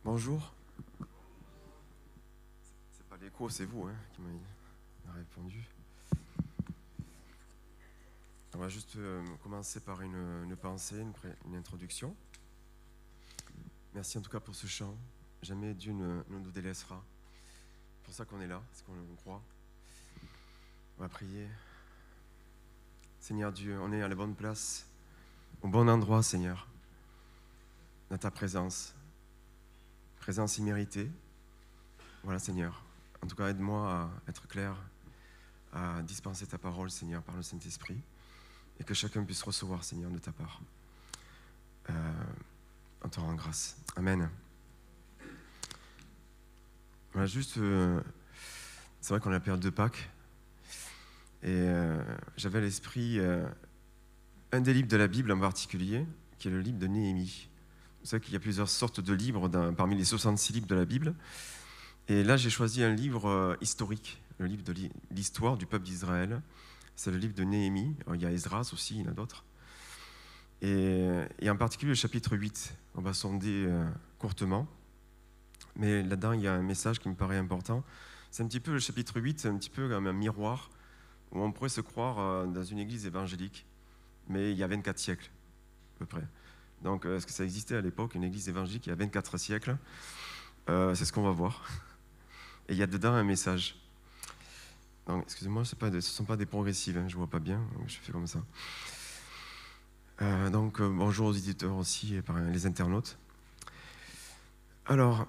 Bonjour. C'est pas l'écho, c'est vous qui m'avez répondu. On va juste commencer par une pensée, une introduction. Merci en tout cas pour ce chant. Jamais Dieu ne nous délaissera. C'est pour ça qu'on est là, c'est qu'on le croit. On va prier. Seigneur Dieu, on est à la bonne place, au bon endroit, Seigneur, dans ta présence imméritée. Voilà, Seigneur. En tout cas, aide-moi à être clair, à dispenser ta parole, Seigneur, par le Saint-Esprit, et que chacun puisse recevoir, Seigneur, de ta part. On te rend grâce. Amen. Voilà, juste, c'est vrai qu'on a la période de Pâques, et j'avais à l'esprit un des livres de la Bible en particulier, qui est le livre de Néhémie. Vous savez qu'il y a plusieurs sortes de livres parmi les 66 livres de la Bible. Et là, j'ai choisi un livre historique, le livre de l'histoire du peuple d'Israël. C'est le livre de Néhémie. Alors, il y a Esdras aussi, il y en a d'autres. Et en particulier le chapitre 8. On va sonder courtement. Mais là-dedans, il y a un message qui me paraît important. C'est un petit peu le chapitre 8, c'est un petit peu comme un miroir où on pourrait se croire dans une église évangélique. Mais il y a 24 siècles, à peu près. Donc, est-ce que ça existait à l'époque, une église évangélique il y a 24 siècles c'est ce qu'on va voir. Et il y a dedans un message. Donc, excusez-moi, ce ne sont pas des progressives, je ne vois pas bien, donc je fais comme ça. Bonjour aux éditeurs aussi et les internautes. Alors,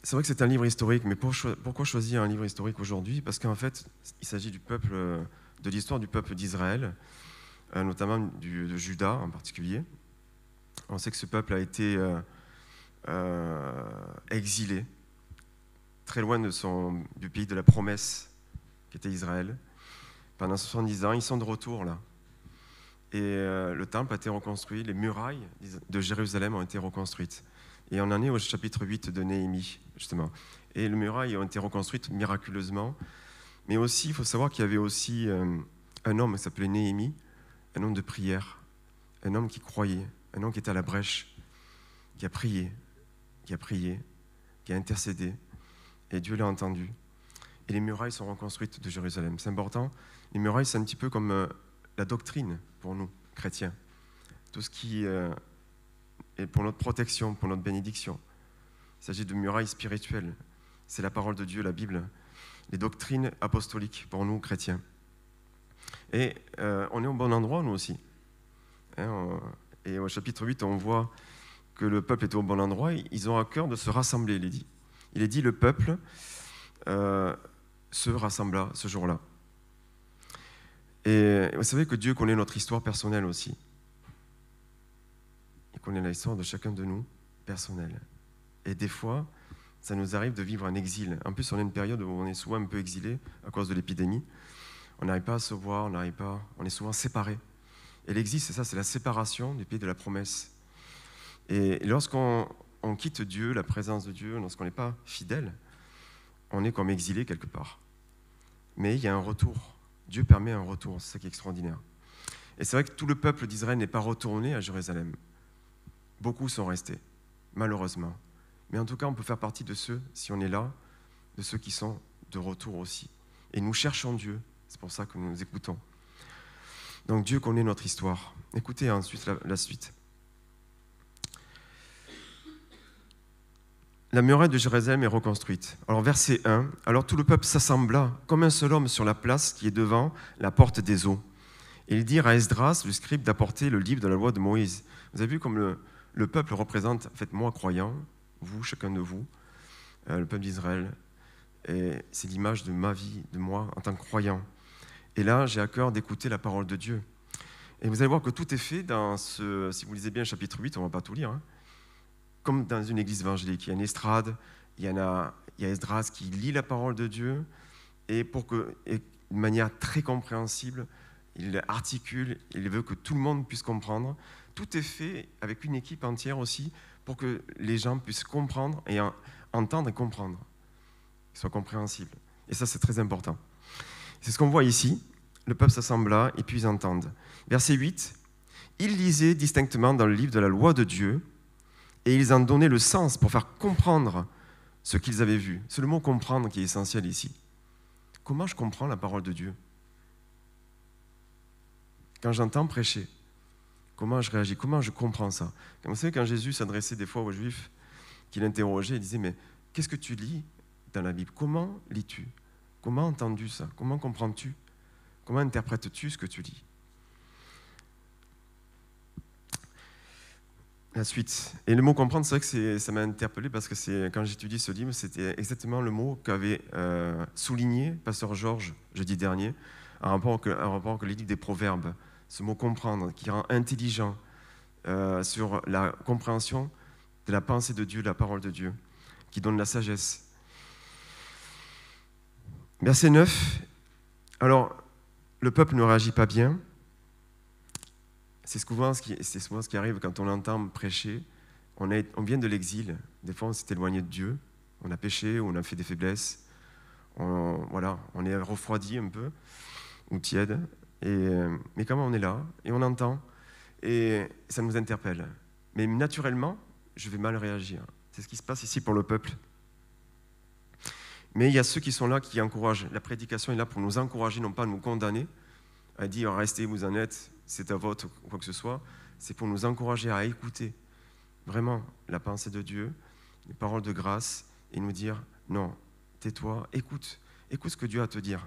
c'est vrai que c'est un livre historique, mais pourquoi choisir un livre historique aujourd'hui ? Parce qu'en fait, il s'agit de l'histoire du peuple d'Israël, notamment de Juda en particulier. On sait que ce peuple a été exilé, très loin du pays de la promesse qui était Israël. Pendant 70 ans, ils sont de retour là. Et le temple a été reconstruit, les murailles de Jérusalem ont été reconstruites. Et on en est au chapitre 8 de Néhémie, justement. Et les murailles ont été reconstruites miraculeusement. Mais aussi, il faut savoir qu'il y avait aussi un homme qui s'appelait Néhémie, un homme de prière, un homme qui croyait, un homme qui était à la brèche, qui a prié, qui a intercédé. Et Dieu l'a entendu. Et les murailles sont reconstruites de Jérusalem. C'est important. Les murailles, c'est un petit peu comme la doctrine pour nous, chrétiens. Tout ce qui est pour notre protection, pour notre bénédiction. Il s'agit de murailles spirituelles. C'est la parole de Dieu, la Bible. Les doctrines apostoliques pour nous, chrétiens. Et on est au bon endroit, nous aussi. Et au chapitre 8, on voit que le peuple est au bon endroit. Ils ont à cœur de se rassembler, il est dit. Il est dit, le peuple se rassembla ce jour-là. Et vous savez que Dieu connaît notre histoire personnelle aussi. Il connaît l'histoire de chacun de nous, personnelle. Et des fois, ça nous arrive de vivre un exil. En plus, on a une période où on est souvent un peu exilé à cause de l'épidémie. On n'arrive pas à se voir, on est souvent séparés. Et l'exil, c'est ça, c'est la séparation du pays de la promesse. Et lorsqu'on quitte Dieu, la présence de Dieu, lorsqu'on n'est pas fidèle, on est comme exilé quelque part. Mais il y a un retour. Dieu permet un retour, c'est ça qui est extraordinaire. Et c'est vrai que tout le peuple d'Israël n'est pas retourné à Jérusalem. Beaucoup sont restés, malheureusement. Mais en tout cas, on peut faire partie de ceux, si on est là, de ceux qui sont de retour aussi. Et nous cherchons Dieu, c'est pour ça que nous nous écoutons. Donc Dieu connaît notre histoire. Écoutez ensuite la suite. La muraille de Jérusalem est reconstruite. Alors verset 1, alors tout le peuple s'assembla comme un seul homme sur la place qui est devant la porte des eaux. Et ils dirent à Esdras, le scribe, d'apporter le livre de la loi de Moïse. Vous avez vu comme le peuple représente, en fait, moi croyant, vous, chacun de vous, le peuple d'Israël. Et c'est l'image de ma vie, de moi, en tant que croyant. Et là, j'ai à cœur d'écouter la parole de Dieu. Et vous allez voir que tout est fait dans si vous lisez bien le chapitre 8, on ne va pas tout lire, comme dans une église évangélique. Il y a une estrade, il y a Esdras qui lit la parole de Dieu, et de manière très compréhensible, il articule, il veut que tout le monde puisse comprendre. Tout est fait avec une équipe entière aussi, pour que les gens puissent comprendre et entendre et comprendre, qu'ils soient compréhensibles. Et ça, c'est très important. C'est ce qu'on voit ici. Le peuple s'assembla et puis ils entendent. Verset 8, ils lisaient distinctement dans le livre de la loi de Dieu Et ils en donnaient le sens pour faire comprendre ce qu'ils avaient vu. C'est le mot « comprendre » qui est essentiel ici. Comment je comprends la parole de Dieu? Quand j'entends prêcher, comment je réagis? Comment je comprends ça? Vous savez, quand Jésus s'adressait des fois aux Juifs, qu'il interrogeait, il disait, mais qu'est-ce que tu lis dans la Bible? Comment lis-tu? Comment entends-tu ça? Comment comprends-tu? Comment interprètes-tu ce que tu lis? La suite. Et le mot comprendre, c'est vrai que ça m'a interpellé parce que quand j'étudie ce livre, c'était exactement le mot qu'avait souligné Pasteur Georges jeudi dernier, en rapport avec le livre des Proverbes. Ce mot comprendre, qui rend intelligent sur la compréhension de la pensée de Dieu, de la parole de Dieu, qui donne la sagesse. Verset 9. Alors, le peuple ne réagit pas bien. C'est souvent ce qui arrive quand on l'entend prêcher. On vient de l'exil. Des fois, on s'est éloigné de Dieu. On a péché, on a fait des faiblesses. On est refroidi un peu, ou tiède. Mais quand même, on est là, et on entend, et ça nous interpelle. Mais naturellement, je vais mal réagir. C'est ce qui se passe ici pour le peuple. Mais il y a ceux qui sont là, qui encouragent. La prédication est là pour nous encourager, non pas nous condamner, à dire « restez, vous en êtes », c'est à votre ou quoi que ce soit, c'est pour nous encourager à écouter vraiment la pensée de Dieu, les paroles de grâce, et nous dire non, tais-toi, écoute ce que Dieu a à te dire.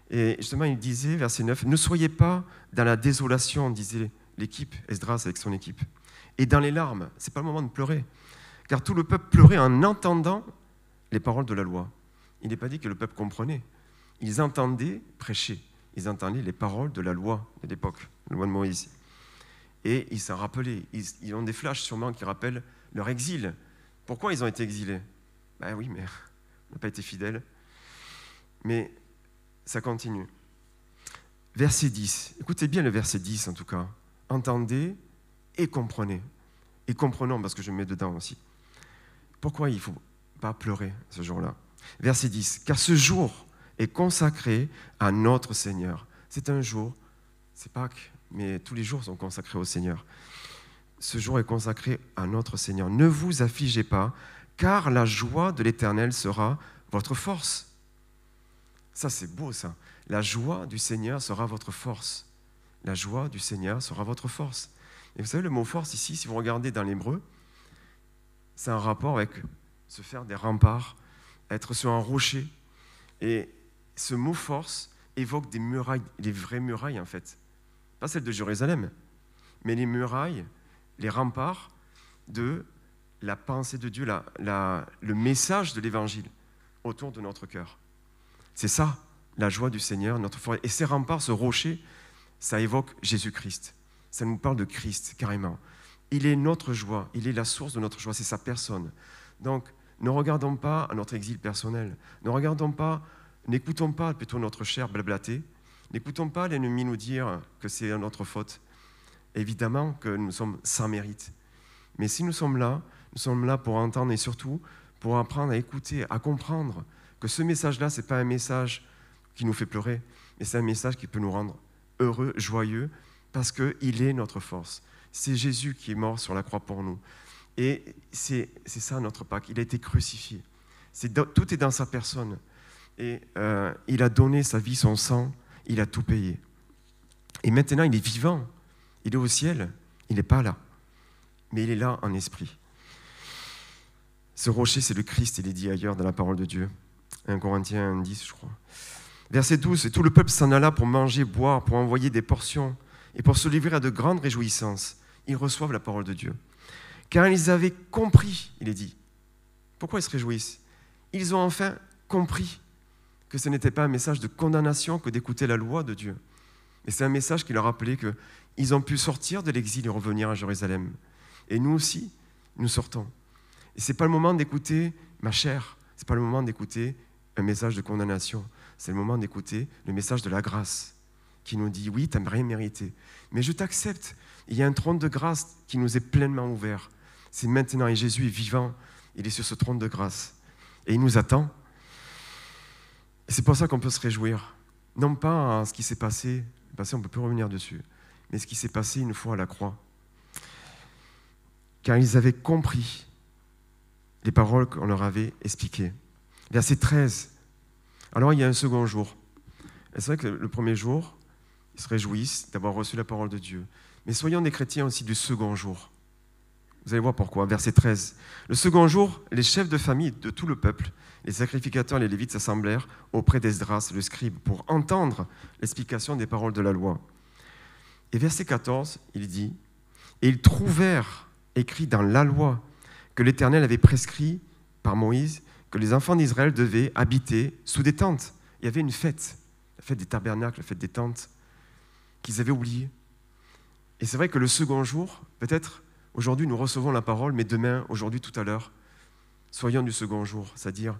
Et justement, il disait, verset 9, ne soyez pas dans la désolation, disait l'équipe, Esdras avec son équipe, et dans les larmes, c'est pas le moment de pleurer, car tout le peuple pleurait en entendant les paroles de la loi. Il n'est pas dit que le peuple comprenait, ils entendaient prêcher. Ils entendaient les paroles de la loi de l'époque, la loi de Moïse. Et ils s'en rappelaient. Ils ont des flashs sûrement qui rappellent leur exil. Pourquoi ils ont été exilés? Ben oui, mais on n'a pas été fidèles. Mais ça continue. Verset 10. Écoutez bien le verset 10 en tout cas. Entendez et comprenez. Et comprenons parce que je me mets dedans aussi. Pourquoi il ne faut pas pleurer ce jour-là? Verset 10. Car ce jour est consacré à notre Seigneur. C'est un jour, c'est Pâques, mais tous les jours sont consacrés au Seigneur. Ce jour est consacré à notre Seigneur. Ne vous affligez pas, car la joie de l'Éternel sera votre force. Ça, c'est beau, ça. La joie du Seigneur sera votre force. La joie du Seigneur sera votre force. Et vous savez, le mot force ici, si vous regardez dans l'hébreu, c'est un rapport avec se faire des remparts, être sur un rocher. Et ce mot force évoque des murailles, les vraies murailles en fait. Pas celles de Jérusalem, mais les murailles, les remparts de la pensée de Dieu, le message de l'Évangile autour de notre cœur. C'est ça, la joie du Seigneur, notre force. Et ces remparts, ce rocher, ça évoque Jésus-Christ. Ça nous parle de Christ, carrément. Il est notre joie, il est la source de notre joie, c'est sa personne. Donc, ne regardons pas à notre exil personnel, n'écoutons pas plutôt notre chair blablater, n'écoutons pas l'ennemi nous dire que c'est notre faute. Évidemment que nous sommes sans mérite. Mais si nous sommes là pour entendre et surtout pour apprendre à écouter, à comprendre que ce message-là, ce n'est pas un message qui nous fait pleurer, mais c'est un message qui peut nous rendre heureux, joyeux, parce qu'il est notre force. C'est Jésus qui est mort sur la croix pour nous. Et c'est ça notre Pâques. Il a été crucifié. Tout est dans sa personne. Et il a donné sa vie, son sang. Il a tout payé. Et maintenant, il est vivant. Il est au ciel. Il n'est pas là. Mais il est là en esprit. Ce rocher, c'est le Christ. Il est dit ailleurs dans la parole de Dieu. 1 Corinthiens 10, je crois. Verset 12. « Et tout le peuple s'en alla pour manger, boire, pour envoyer des portions et pour se livrer à de grandes réjouissances. » Ils reçoivent la parole de Dieu. Car ils avaient compris, il est dit. Pourquoi ils se réjouissent? Ils ont enfin compris que ce n'était pas un message de condamnation que d'écouter la loi de Dieu. Et c'est un message qui leur rappelait qu'ils ont pu sortir de l'exil et revenir à Jérusalem. Et nous aussi, nous sortons. Et ce n'est pas le moment d'écouter ma chair, ce n'est pas le moment d'écouter un message de condamnation. C'est le moment d'écouter le message de la grâce qui nous dit, oui, tu n'as rien mérité, mais je t'accepte. Il y a un trône de grâce qui nous est pleinement ouvert. C'est maintenant, et Jésus est vivant, il est sur ce trône de grâce. Et il nous attend. Et c'est pour ça qu'on peut se réjouir. Non pas à ce qui s'est passé, le passé on ne peut plus revenir dessus, mais ce qui s'est passé une fois à la croix. car ils avaient compris les paroles qu'on leur avait expliquées. Verset 13. Alors il y a un second jour. Et c'est vrai que le premier jour, ils se réjouissent d'avoir reçu la parole de Dieu. Mais soyons des chrétiens aussi du second jour. Vous allez voir pourquoi. Verset 13. Le second jour, les chefs de famille de tout le peuple, les sacrificateurs et les lévites s'assemblèrent auprès d'Esdras, le scribe, pour entendre l'explication des paroles de la loi. Et verset 14, il dit, « Et ils trouvèrent écrit dans la loi que l'Éternel avait prescrit par Moïse que les enfants d'Israël devaient habiter sous des tentes. » Il y avait une fête, la fête des tabernacles, la fête des tentes, qu'ils avaient oubliée. Et c'est vrai que le second jour, peut-être, aujourd'hui nous recevons la parole, mais demain, aujourd'hui, tout à l'heure, soyons du second jour, c'est-à-dire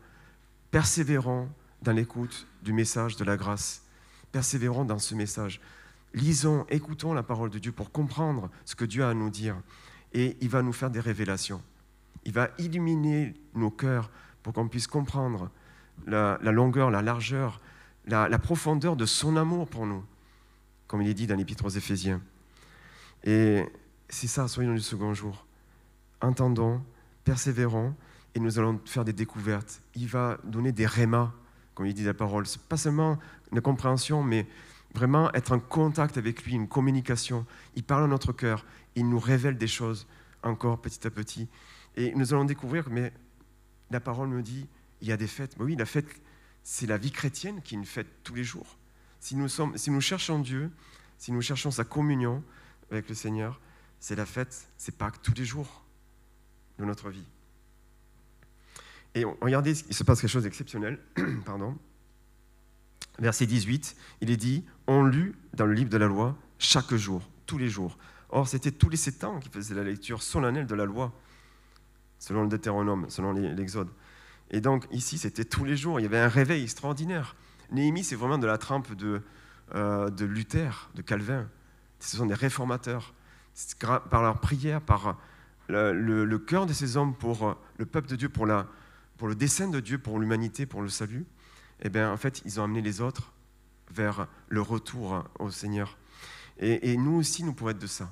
persévérons dans l'écoute du message de la grâce. Persévérons dans ce message. Lisons, écoutons la parole de Dieu pour comprendre ce que Dieu a à nous dire. Et il va nous faire des révélations. Il va illuminer nos cœurs pour qu'on puisse comprendre la longueur, la largeur, la profondeur de son amour pour nous, comme il est dit dans l'Épître aux Éphésiens. Et c'est ça, soyons du second jour. Entendons, persévérons, et nous allons faire des découvertes. Il va donner des rémas, comme il dit la parole. Ce n'est pas seulement une compréhension, mais vraiment être en contact avec lui, une communication. Il parle à notre cœur, il nous révèle des choses encore petit à petit. Et nous allons découvrir, mais la parole me dit, il y a des fêtes. Mais oui, la fête, c'est la vie chrétienne qui est une fête tous les jours. Si nous cherchons Dieu, si nous cherchons sa communion avec le Seigneur, c'est la fête, c'est Pâques tous les jours de notre vie. Et regardez, il se passe quelque chose d'exceptionnel. Pardon. Verset 18, il est dit, on lut dans le livre de la loi chaque jour, tous les jours. Or, c'était tous les 7 ans qu'ils faisaient la lecture solennelle de la loi, selon le Deutéronome, selon l'Exode. Et donc, ici, c'était tous les jours. Il y avait un réveil extraordinaire. Néhémie, c'est vraiment de la trempe de Luther, de Calvin. Ce sont des réformateurs. Par leur prière, par le cœur de ces hommes pour le peuple de Dieu, pour le dessein de Dieu, pour l'humanité, pour le salut, eh bien, en fait, ils ont amené les autres vers le retour au Seigneur. Et nous aussi, nous pourrons être de ça.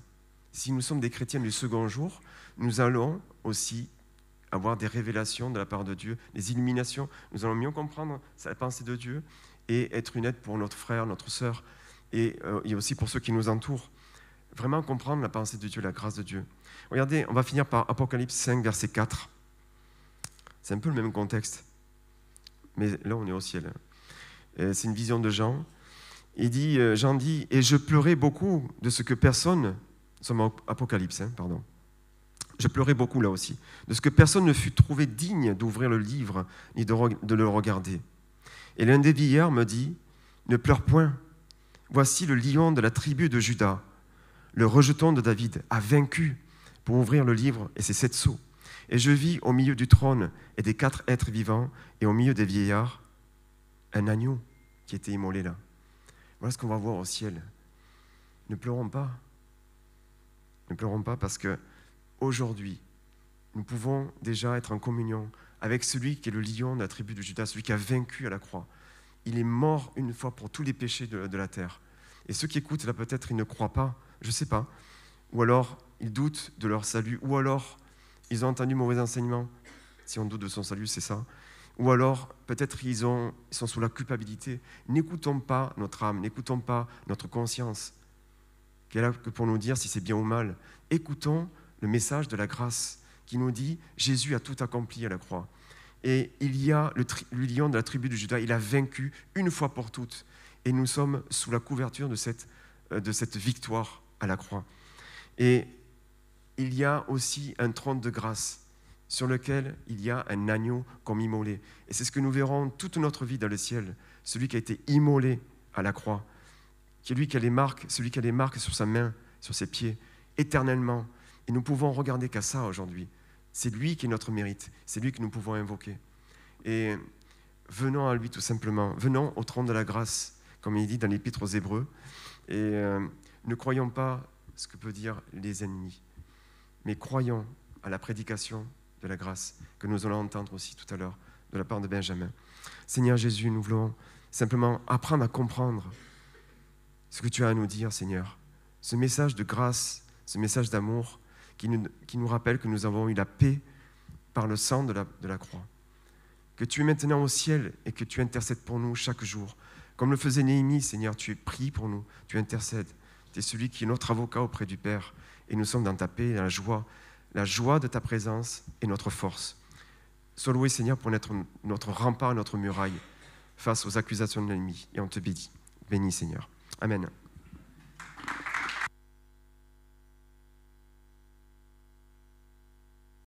Si nous sommes des chrétiens du second jour, nous allons aussi avoir des révélations de la part de Dieu, des illuminations. Nous allons mieux comprendre la pensée de Dieu et être une aide pour notre frère, notre sœur, et aussi pour ceux qui nous entourent. Vraiment comprendre la pensée de Dieu, la grâce de Dieu. Regardez, on va finir par Apocalypse 5, verset 4. C'est un peu le même contexte. Mais là, on est au ciel. C'est une vision de Jean. Il dit, Jean dit, « Et je pleurais beaucoup de ce que personne... » Nous sommes en Apocalypse, pardon. Je pleurais beaucoup là aussi. De ce que personne ne fut trouvé digne d'ouvrir le livre ni de le regarder. Et l'un des vieillards me dit, « Ne pleure point. Voici le lion de la tribu de Juda, le rejeton de David, a vaincu pour ouvrir le livre et ses 7 sceaux. Et je vis au milieu du trône et des 4 êtres vivants et au milieu des vieillards, un agneau qui était immolé là. » Voilà ce qu'on va voir au ciel. Ne pleurons pas. Ne pleurons pas parce que aujourd'hui, nous pouvons déjà être en communion avec celui qui est le lion de la tribu de Juda, celui qui a vaincu à la croix. Il est mort une fois pour tous les péchés de la terre. Et ceux qui écoutent, là peut-être, ils ne croient pas, je ne sais pas. Ou alors, ils doutent de leur salut. Ou alors, ils ont entendu mauvais enseignements. Si on doute de son salut, c'est ça. Ou alors, peut-être, ils sont sous la culpabilité. N'écoutons pas notre âme, n'écoutons pas notre conscience, qui est là que pour nous dire si c'est bien ou mal. Écoutons le message de la grâce qui nous dit Jésus a tout accompli à la croix. Et il y a le lion de la tribu de Juda, il a vaincu une fois pour toutes. Et nous sommes sous la couverture de cette victoire à la croix. Et il y a aussi un trône de grâce sur lequel il y a un agneau comme immolé. Et c'est ce que nous verrons toute notre vie dans le ciel, celui qui a été immolé à la croix, qui est lui qui a les marques, celui qui a les marques sur sa main, sur ses pieds, éternellement. Et nous pouvons regarder qu'à ça aujourd'hui. C'est lui qui est notre mérite, c'est lui que nous pouvons invoquer. Et venons à lui tout simplement, venons au trône de la grâce, comme il dit dans l'Épître aux Hébreux, et ne croyons pas ce que peuvent dire les ennemis, mais croyons à la prédication de la grâce que nous allons entendre aussi tout à l'heure de la part de Benjamin. Seigneur Jésus, nous voulons simplement apprendre à comprendre ce que tu as à nous dire, Seigneur. Ce message de grâce, ce message d'amour qui nous rappelle que nous avons eu la paix par le sang de la croix. Que tu es maintenant au ciel et que tu intercèdes pour nous chaque jour. Comme le faisait Néhémie, Seigneur, tu pries pour nous, tu intercèdes. Tu es celui qui est notre avocat auprès du Père. Et nous sommes dans ta paix et la joie de ta présence et notre force. Sois loué, Seigneur, pour être notre rempart, notre muraille face aux accusations de l'ennemi. Et on te bénit. Bénis, Seigneur. Amen.